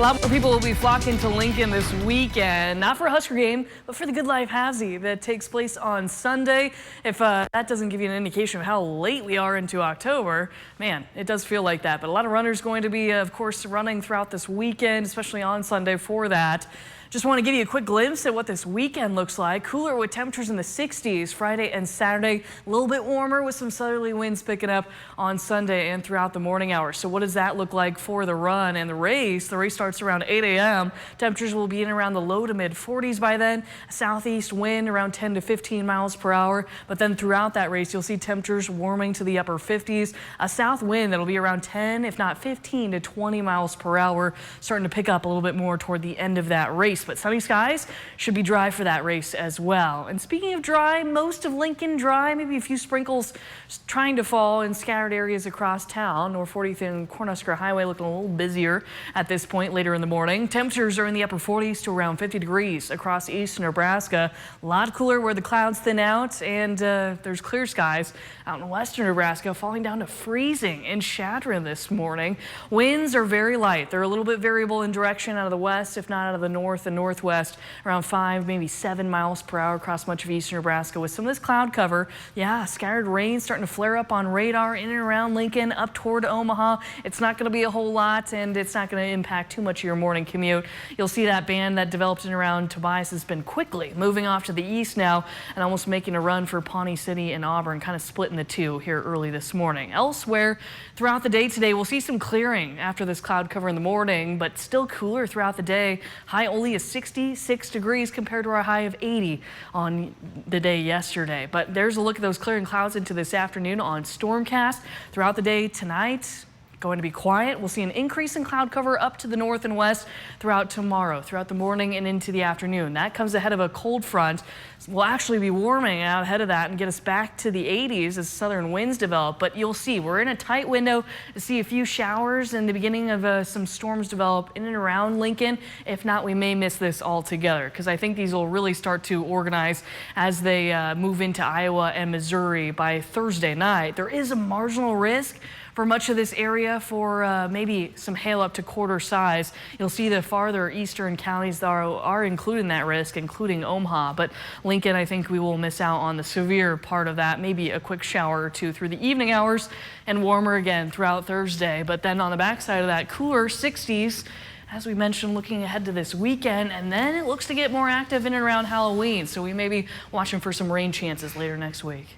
A lot more people will be flocking to Lincoln this weekend, not for a Husker game, but for the Good Life Halvesy that takes place on Sunday. If that doesn't give you an indication of how late we are into October, man, it does feel like that. But a lot of runners going to be, of course, running throughout this weekend, especially on Sunday for that. Just want to give you a quick glimpse at what this weekend looks like. Cooler with temperatures in the 60s Friday and Saturday. A little bit warmer with some southerly winds picking up on Sunday and throughout the morning hours. So what does that look like for the run and the race? The race starts around 8 a.m. Temperatures will be in around the low to mid 40s by then. A southeast wind around 10 to 15 miles per hour. But then throughout that race, you'll see temperatures warming to the upper 50s. A south wind that'll be around 10, if not 15 to 20 miles per hour, starting to pick up a little bit more toward the end of that race. But sunny skies should be dry for that race as well. And speaking of dry, most of Lincoln dry, maybe a few sprinkles trying to fall in scattered areas across town. North 40th and Cornhusker Highway looking a little busier at this point later in the morning. Temperatures are in the upper 40s to around 50 degrees across eastern Nebraska. A lot cooler where the clouds thin out and there's clear skies out in western Nebraska, falling down to freezing in Chadron this morning. Winds are very light. They're a little bit variable in direction out of the west, if not out of the north and northwest, around 5, maybe 7 miles per hour across much of eastern Nebraska with some of this cloud cover. Yeah, scattered rain starting to flare up on radar in and around Lincoln, up toward Omaha. It's not going to be a whole lot, and it's not going to impact too much of your morning commute. You'll see that band that developed in around Tobias has been quickly moving off to the east now and almost making a run for Pawnee City and Auburn, kind of splitting the two here early this morning. Elsewhere throughout the day today, we'll see some clearing after this cloud cover in the morning, but still cooler throughout the day. High only is 66 degrees compared to our high of 80 on the day yesterday. But there's a look at those clearing clouds into this afternoon on Stormcast. Throughout the day tonight, going to be quiet. We'll see an increase in cloud cover up to the north and west throughout tomorrow, throughout the morning and into the afternoon. That comes ahead of a cold front. We'll actually be warming out ahead of that and get us back to the 80s as southern winds develop. But you'll see we're in a tight window to see a few showers and the beginning of some storms develop in and around Lincoln. If not, we may miss this altogether because I think these will really start to organize as they move into Iowa and Missouri by Thursday night. There is a marginal risk for much of this area for maybe some hail up to quarter size. You'll see the farther eastern counties that are included in that risk, including Omaha. But Lincoln, I think we will miss out on the severe part of that, maybe a quick shower or two through the evening hours and warmer again throughout Thursday. But then on the backside of that, cooler 60s. As we mentioned, looking ahead to this weekend, and then it looks to get more active in and around Halloween. So we may be watching for some rain chances later next week.